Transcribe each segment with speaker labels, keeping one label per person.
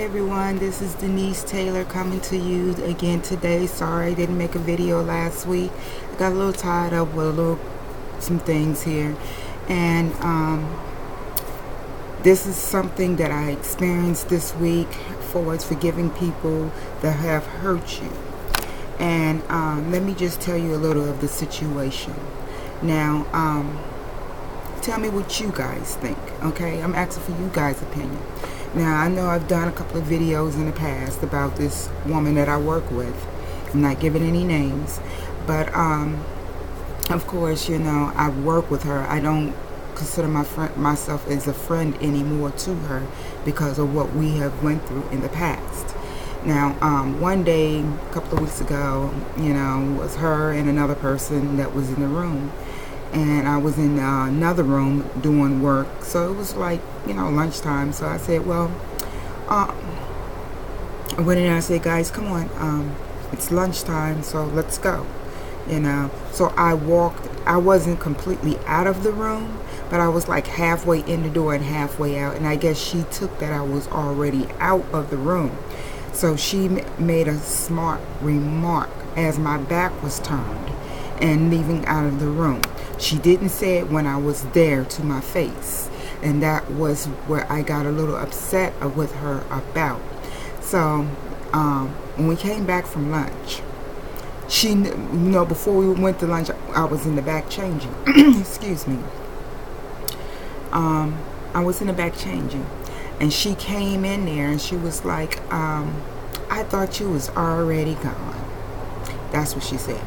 Speaker 1: everyone, this is Denise Taylor coming to you again today. Sorry I didn't make a video last week. I got a little tied up with some things here, and this is something that I experienced this week for forgiving people that have hurt you. And let me just tell you a little of the situation. Now, tell me what you guys think, okay? I'm asking for you guys' opinion. Now, I know I've done a couple of videos in the past about this woman that I work with. I'm not giving any names, but of course, you know, I work with her. I don't consider myself as a friend anymore to her because of what we have went through in the past. Now, one day, a couple of weeks ago, you know, was her and another person that was in the room. And I was in another room doing work, so it was like, you know, lunchtime. So I said, well, I went in and I said, guys, come on, it's lunchtime, so let's go, you know. So I walked. I wasn't completely out of the room, but I was like halfway in the door and halfway out, and I guess she took that I was already out of the room. So she made a smart remark as my back was turned and leaving out of the room. She didn't say it when I was there to my face, and that was where I got a little upset with her about. So when we came back from lunch, she, you know, before we went to lunch, I was in the back changing. Excuse me. I was in the back changing, and she came in there and she was like, I thought you was already gone. That's what she said.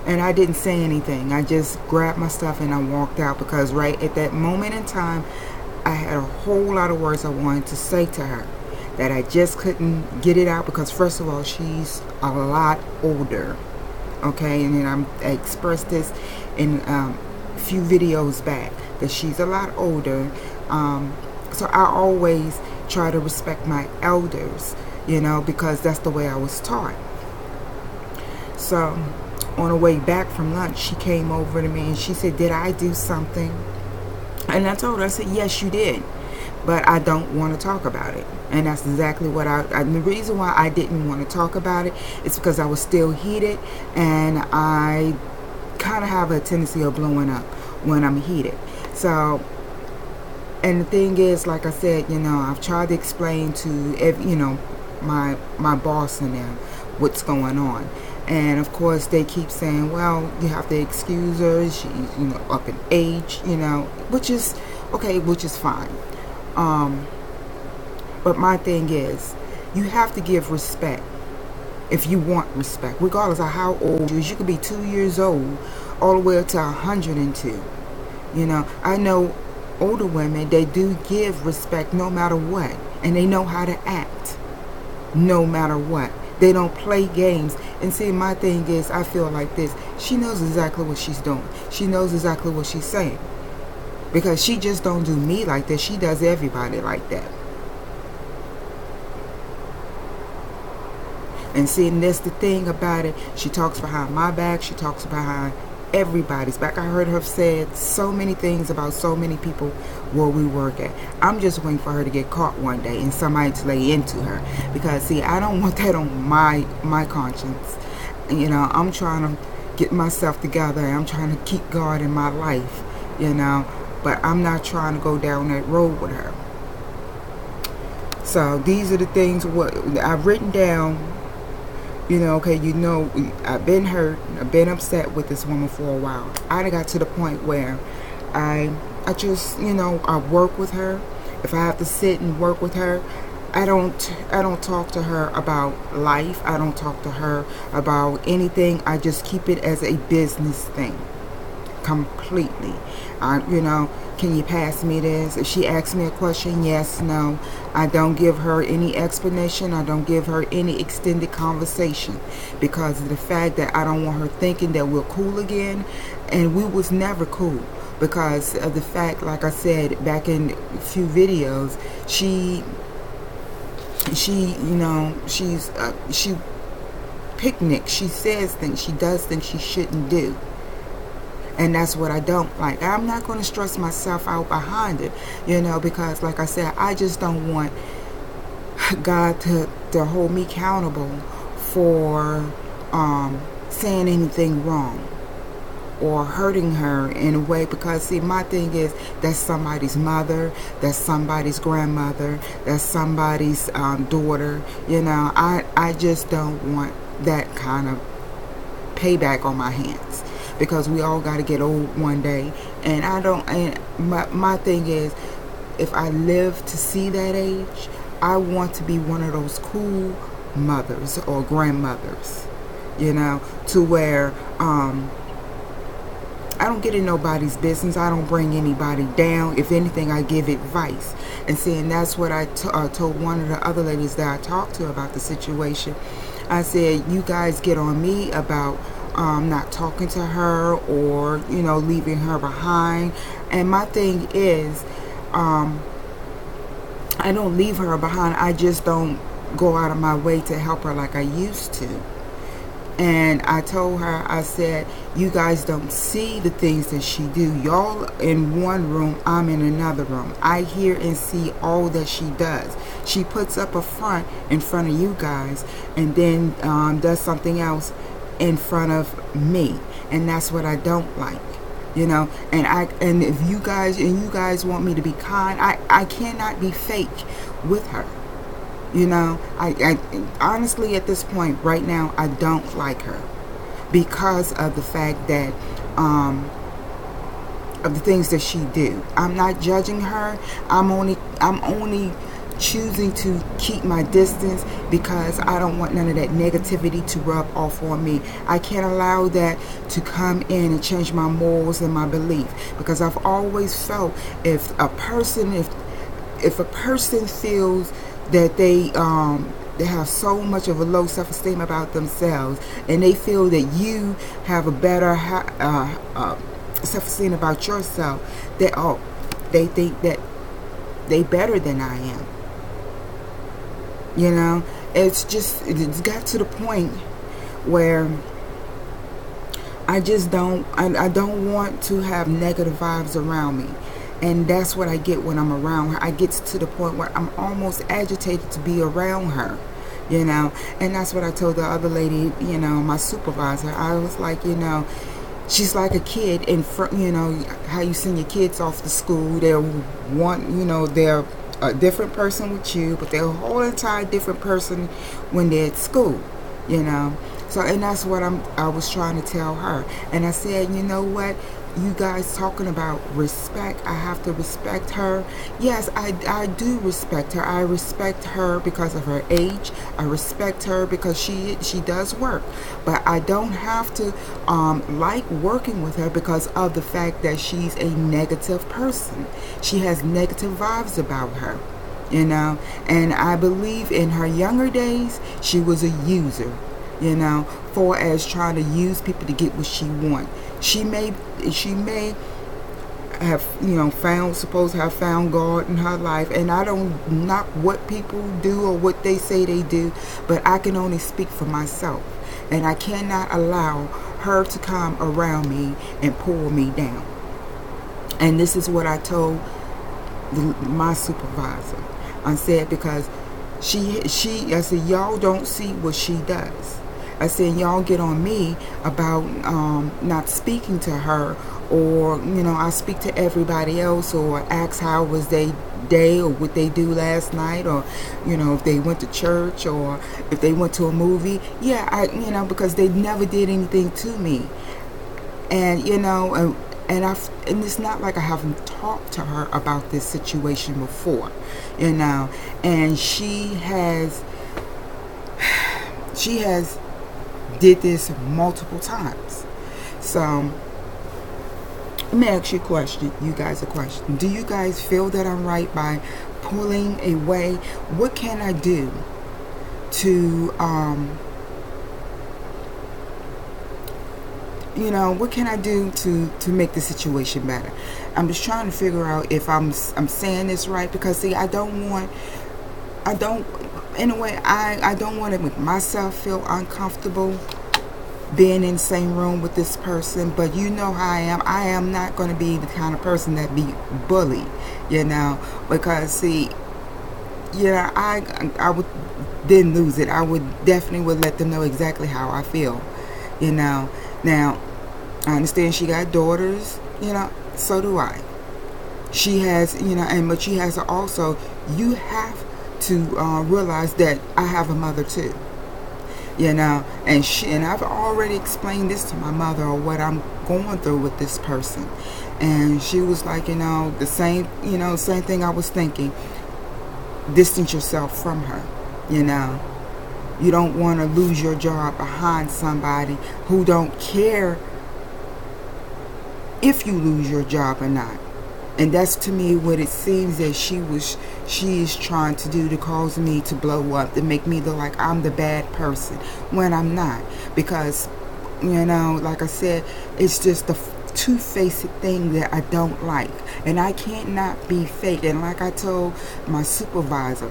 Speaker 1: And I didn't say anything. I just grabbed my stuff and I walked out, because right at that moment in time, I had a whole lot of words I wanted to say to her that I just couldn't get it out, because first of all, she's a lot older, okay? And then I expressed this in a few videos back, that she's a lot older. So I always try to respect my elders, you know, because that's the way I was taught. So on the way back from lunch, she came over to me and she said, did I do something? And I told her, I said, yes, you did, but I don't want to talk about it. And that's exactly what the reason why I didn't want to talk about it is because I was still heated, and I kind of have a tendency of blowing up when I'm heated. So, and the thing is, like I said, you know, I've tried to explain to you know, my boss and them what's going on. And of course they keep saying, well, you have to excuse her, she's, you know, up in age, you know, which is okay, which is fine. But my thing is, you have to give respect if you want respect, regardless of how old you is. You could be 2 years old all the way up to 102. You know, I know older women, they do give respect no matter what, and they know how to act no matter what. They don't play games. And see, my thing is, I feel like this. She knows exactly what she's doing. She knows exactly what she's saying. Because she just don't do me like that. She does everybody like that. And see, and that's the thing about it. She talks behind my back. She talks behind everybody's back. I heard her say so many things about so many people where we work at. I'm just waiting for her to get caught one day and somebody to lay into her, because see, I don't want that on my conscience. You know, I'm trying to get myself together. I'm trying to keep God in my life, you know, but I'm not trying to go down that road with her. So these are the things what I've written down. You know, okay, you know, I've been hurt, I've been upset with this woman for a while. I got to the point where I just, you know, I work with her. If I have to sit and work with her, I don't talk to her about life. I don't talk to her about anything. I just keep it as a business thing, completely. You know, can you pass me this? If she asks me a question, yes, no. I don't give her any explanation. I don't give her any extended conversation, because of the fact that I don't want her thinking that we're cool again, and we was never cool. Because of the fact, like I said back in a few videos, she you know, she picnics, she says things, she does things she shouldn't do. And that's what I don't like. I'm not going to stress myself out behind it, you know, because like I said, I just don't want God to hold me accountable for saying anything wrong or hurting her in a way, because see, my thing is, that's somebody's mother, that's somebody's grandmother, that's somebody's daughter. I just don't want that kind of payback on my hands, because we all got to get old one day. And I don't, and my thing is, if I live to see that age, I want to be one of those cool mothers or grandmothers, to where I don't get in nobody's business. I don't bring anybody down. If anything, I give advice. And seeing that's what I told one of the other ladies that I talked to about the situation. I said, you guys get on me about not talking to her or, leaving her behind. And my thing is, I don't leave her behind. I just don't go out of my way to help her like I used to. And I told her, I said, you guys don't see the things that she do. Y'all in one room, I'm in another room. I hear and see all that she does. She puts up a front in front of you guys, and then does something else in front of me. And that's what I don't like. And if you guys want me to be kind, I cannot be fake with her. I honestly, at this point right now, I don't like her because of the fact that of the things that she do. I'm not judging her. I'm only choosing to keep my distance because I don't want none of that negativity to rub off on me. I can't allow that to come in and change my morals and my belief, because I've always felt if a person feels that they have so much of a low self-esteem about themselves, and they feel that you have a better self-esteem about yourself, that they think that they better than I am. It's got to the point where I just don't want to have negative vibes around me. And that's what I get when I'm around her. I get to the point where I'm almost agitated to be around her, And that's what I told the other lady, my supervisor. I was like, she's like a kid in front, how you send your kids off to school. They're they're a different person with you, but they're a whole entire different person when they're at school, So, and that's what I was trying to tell her. And I said, you know what? You guys talking about respect, I have to respect her. Yes, I do respect her. I respect her because of her age. I respect her because she does work. But I don't have to like working with her because of the fact that she's a negative person. She has negative vibes about her, And I believe in her younger days, she was a user, for as trying to use people to get what she wants. She may have found God in her life, and I don't knock what people do or what they say they do, but I can only speak for myself, and I cannot allow her to come around me and pull me down. And this is what I told my supervisor. I said, because I said, y'all don't see what she does. I said, y'all get on me about not speaking to her, or I speak to everybody else, or ask how was their day, or what they do last night, or if they went to church, or if they went to a movie. Yeah, because they never did anything to me, and and it's not like I haven't talked to her about this situation before, and she has did this multiple times. So let me ask you guys a question. Do you guys feel that I'm right by pulling away? What can I do to what can I do to make the situation better? I'm just trying to figure out if I'm saying this right, because see, I don't want to make myself feel uncomfortable being in the same room with this person. But you know how I am not going to be the kind of person that be bullied, because see, yeah, I would then lose it. I would definitely would let them know exactly how I feel. You know. Now, I understand she got daughters. You know, so do I. She has, you know, and but she has also. You have to realize that I have a mother too. You know, and I've already explained this to my mother or what I'm going through with this person, and she was like, you know, same thing I was thinking. Distance yourself from her. You know, you don't want to lose your job behind somebody who don't care if you lose your job or not. And that's to me what it seems that she is trying to do, to cause me to blow up, to make me look like I'm the bad person when I'm not. Because, you know, like I said, it's just the two-faced thing that I don't like. And I can't not be fake. And like I told my supervisor,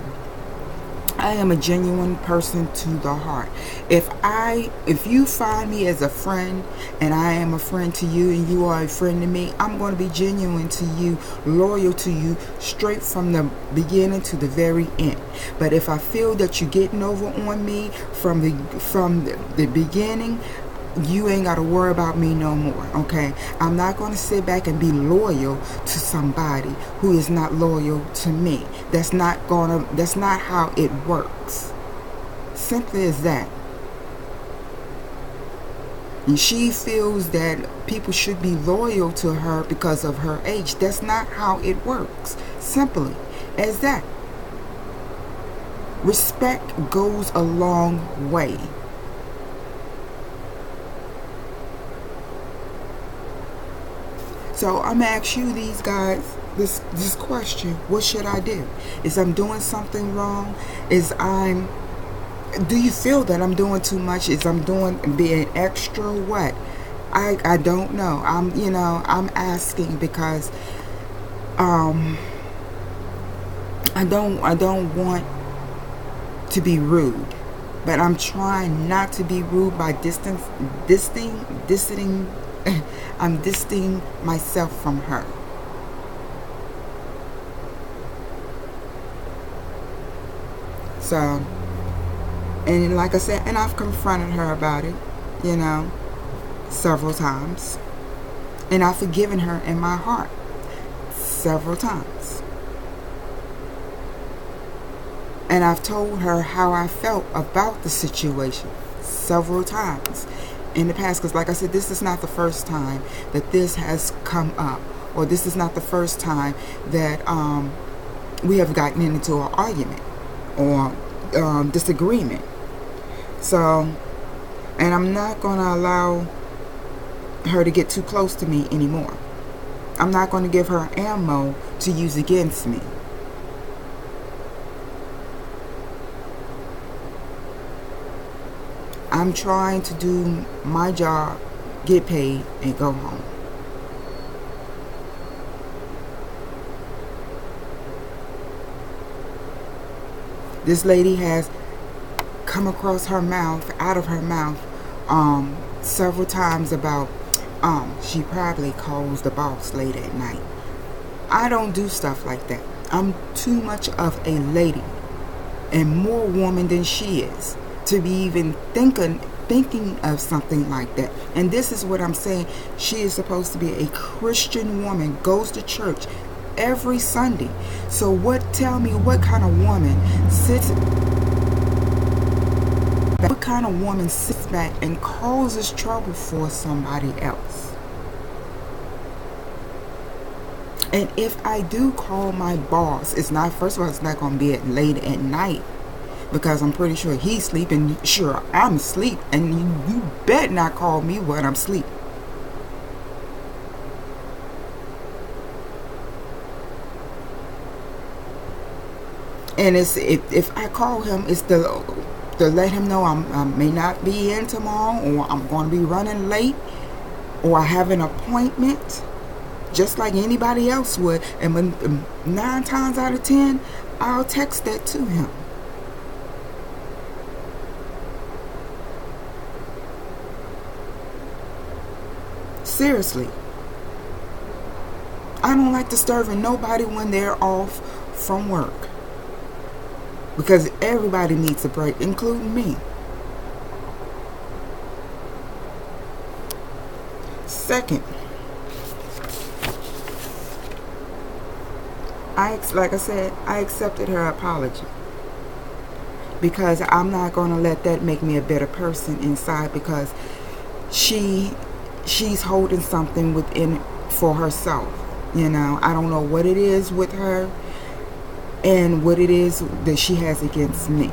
Speaker 1: I am a genuine person to the heart. If you find me as a friend and I am a friend to you and you are a friend to me, I'm going to be genuine to you, loyal to you, straight from the beginning to the very end. But if I feel that you're getting over on me from the beginning, you ain't got to worry about me no more, okay? I'm not going to sit back and be loyal to somebody who is not loyal to me. That's not how it works. Simply as that. And she feels that people should be loyal to her because of her age. That's not how it works. Simply as that. Respect goes a long way. So I'm gonna ask you these guys this question: what should I do? Is I'm doing something wrong? Do you feel that I'm doing too much? Is I'm being extra? What? I don't know. I'm asking because I don't want to be rude, but I'm trying not to be rude by distancing. I'm distancing myself from her. So, and like I said, and I've confronted her about it, you know, several times. And I've forgiven her in my heart several times. And I've told her how I felt about the situation several times in the past, because like I said, this is not the first time that this has come up, or this is not the first time that we have gotten into an argument or disagreement. So, and I'm not going to allow her to get too close to me anymore. I'm not going to give her ammo to use against me. I'm trying to do my job, get paid, and go home. This lady has come across her mouth, out of her mouth, several times about she probably calls the boss late at night. I don't do stuff like that. I'm too much of a lady and more woman than she is to be even thinking of something like that. And this is what I'm saying. She is supposed to be a Christian woman, goes to church every Sunday. So tell me what kind of woman sits back and causes trouble for somebody else? And if I do call my boss, it's not going to be at late at night, because I'm pretty sure he's sleeping. Sure, I'm asleep, and you bet not call me when I'm asleep. And if I call him, it's to let him know I may not be in tomorrow, or I'm going to be running late, or I have an appointment, just like anybody else would. And when 9 times out of 10, I'll text that to him. Seriously. I don't like disturbing nobody when they're off from work. because everybody needs a break, including me. Second, like I said, I accepted her apology because I'm not going to let that make me a better person inside, because she's holding something within for herself. You know, I don't know what it is with her and what it is that she has against me.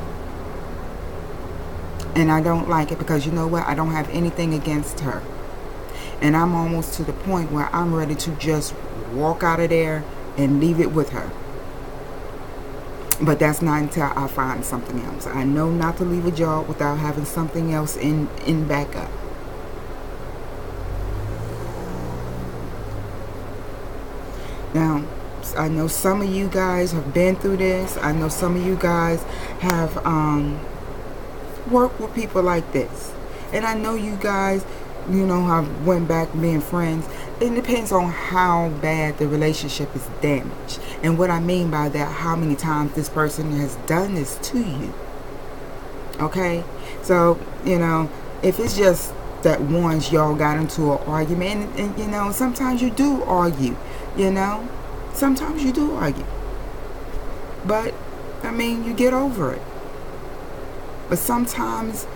Speaker 1: And I don't like it, because you know what? I don't have anything against her. And I'm almost to the point where I'm ready to just walk out of there and leave it with her. But that's not until I find something else. I know not to leave a job without having something else in backup. Now, I know some of you guys have been through this. I know some of you guys have worked with people like this. And I know you guys, you know, have went back being friends. It depends on how bad the relationship is damaged. And what I mean by that, how many times this person has done this to you. Okay? So, you know, if it's just that once y'all got into an argument, and you know, sometimes you do argue, you know? Sometimes you do argue. But, I mean, you get over it. But sometimes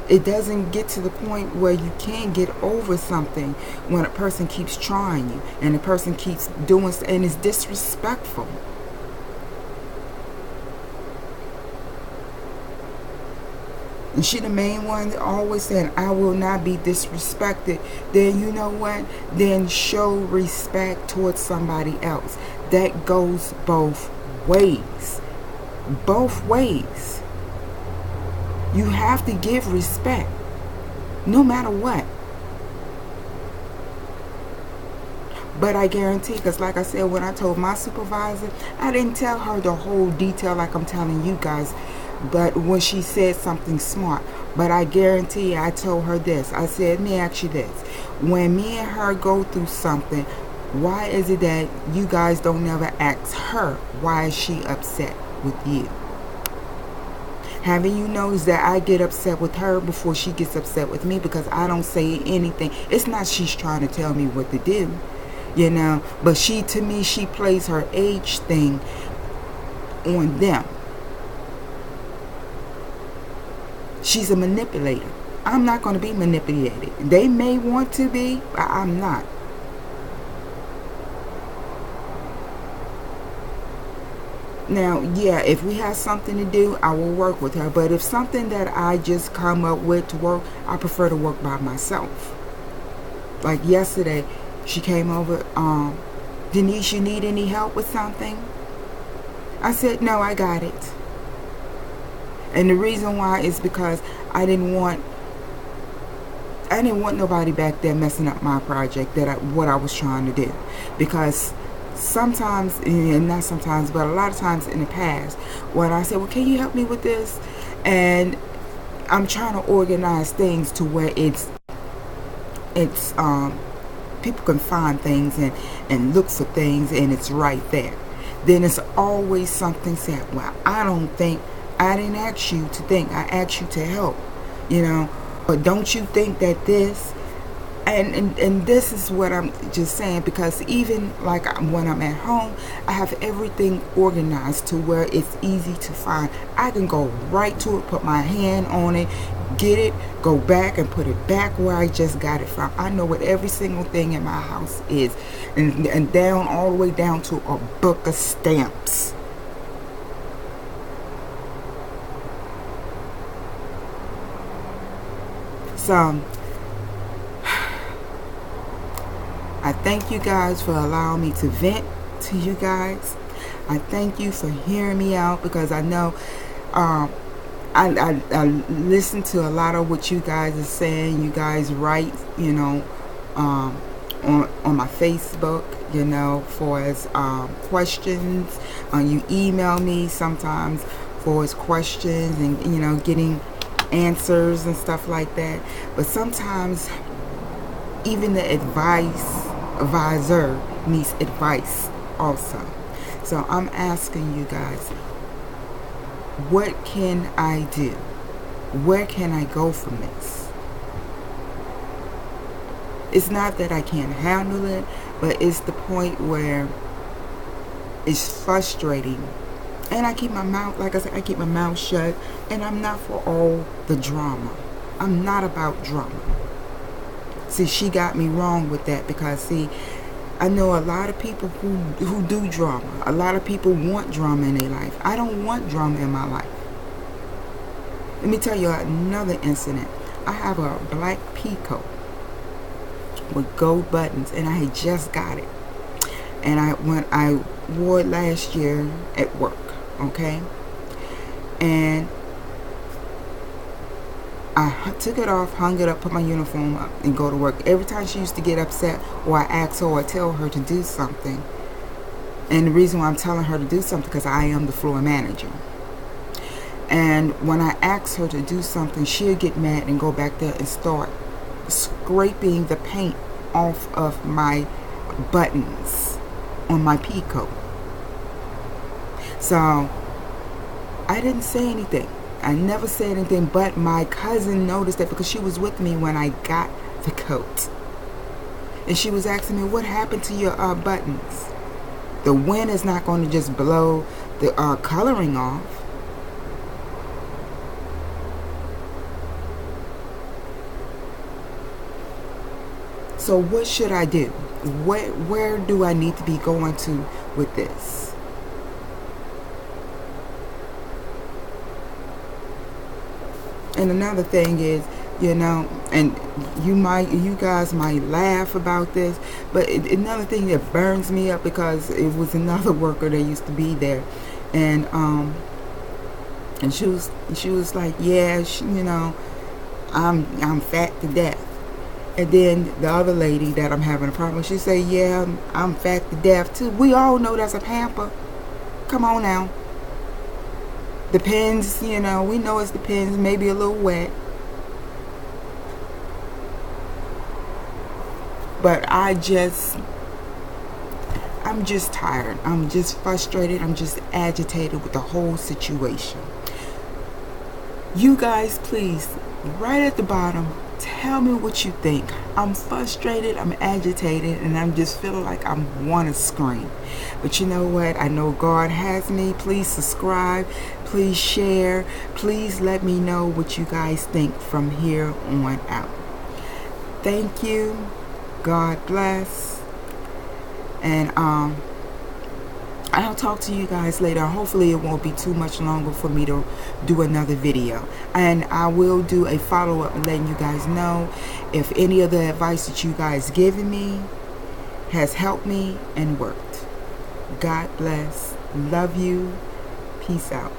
Speaker 1: it doesn't get to the point where you can't get over something when a person keeps trying you and the person keeps doing and is disrespectful. And she the main one that always said, I will not be disrespected. Then you know what? Then show respect towards somebody else. That goes both ways. Both ways. You have to give respect, no matter what. But I guarantee, because like I said, when I told my supervisor, I didn't tell her the whole detail like I'm telling you guys. But when she said something smart, but I guarantee I told her this. I said, let me ask you this. When me and her go through something, why is it that you guys don't never ask her why is she upset with you? Haven't you noticed that I get upset with her before she gets upset with me, because I don't say anything? It's not she's trying to tell me what to do, you know, but to me, she plays her age thing on them. She's a manipulator. I'm not going to be manipulated. They may want to be, but I'm not. Now, yeah, if we have something to do, I will work with her. But if something that I just come up with to work, I prefer to work by myself. Like yesterday, she came over, Denise, you need any help with something? I said, no, I got it. And the reason why is because I didn't want nobody back there messing up my project, what I was trying to do. Because sometimes, and not sometimes, but a lot of times in the past, when I said, well, can you help me with this? And I'm trying to organize things to where it's people can find things and look for things, and it's right there. Then it's always something said, well, I didn't ask you to think, I asked you to help, you know. But don't you think that this, and this is what I'm just saying, because even like when I'm at home, I have everything organized to where it's easy to find. I can go right to it, put my hand on it, get it, go back and put it back where I just got it from. I know what every single thing in my house is, and down all the way down to a book of stamps. So I thank you guys for allowing me to vent to you guys. I thank you for hearing me out, because I know I listen to a lot of what you guys are saying. You guys write, you know, on my Facebook, you know, for as questions. You email me sometimes for as questions, and you know, getting answers and stuff like that. But sometimes even the advisor needs advice also. So I'm asking you guys, What can I do? Where can I go from this? It's not that I can't handle it, but it's the point where it's frustrating. And I keep my mouth, like I said, I keep my mouth shut. And I'm not for all the drama. I'm not about drama. See, she got me wrong with that, because, see, I know a lot of people who do drama. A lot of people want drama in their life. I don't want drama in my life. Let me tell you another incident. I have a black peacoat with gold buttons, and I had just got it. And when I wore it last year at work, okay? And I took it off, hung it up, put my uniform up, and go to work. Every time she used to get upset, or I ask her or tell her to do something, and the reason why I'm telling her to do something, because I am the floor manager. And when I ask her to do something, she'll get mad and go back there and start scraping the paint off of my buttons on my peacoat. So I didn't say anything. I never said anything, but my cousin noticed that, because she was with me when I got the coat. And she was asking me, what happened to your buttons? The wind is not going to just blow the coloring off. So what should I do? Where do I need to be going to with this? And another thing is, you know, and you guys might laugh about this, but another thing that burns me up, because it was another worker that used to be there, and she was like, yeah, you know, I'm fat to death. And then the other lady that I'm having a problem with, she say, yeah, I'm fat to death too. We all know that's a pamper. Come on now. Depends, you know, we know it depends, maybe a little wet. But I'm just tired. I'm just frustrated. I'm just agitated with the whole situation. You guys, please, right at the bottom, tell me what you think. I'm frustrated, I'm agitated, and I'm just feeling like I want to scream. But you know what? I know God has me. Please subscribe. Please share. Please let me know what you guys think from here on out. Thank you. God bless. And I'll talk to you guys later. Hopefully it won't be too much longer for me to do another video. And I will do a follow-up and letting you guys know if any of the advice that you guys given me has helped me and worked. God bless. Love you. Peace out.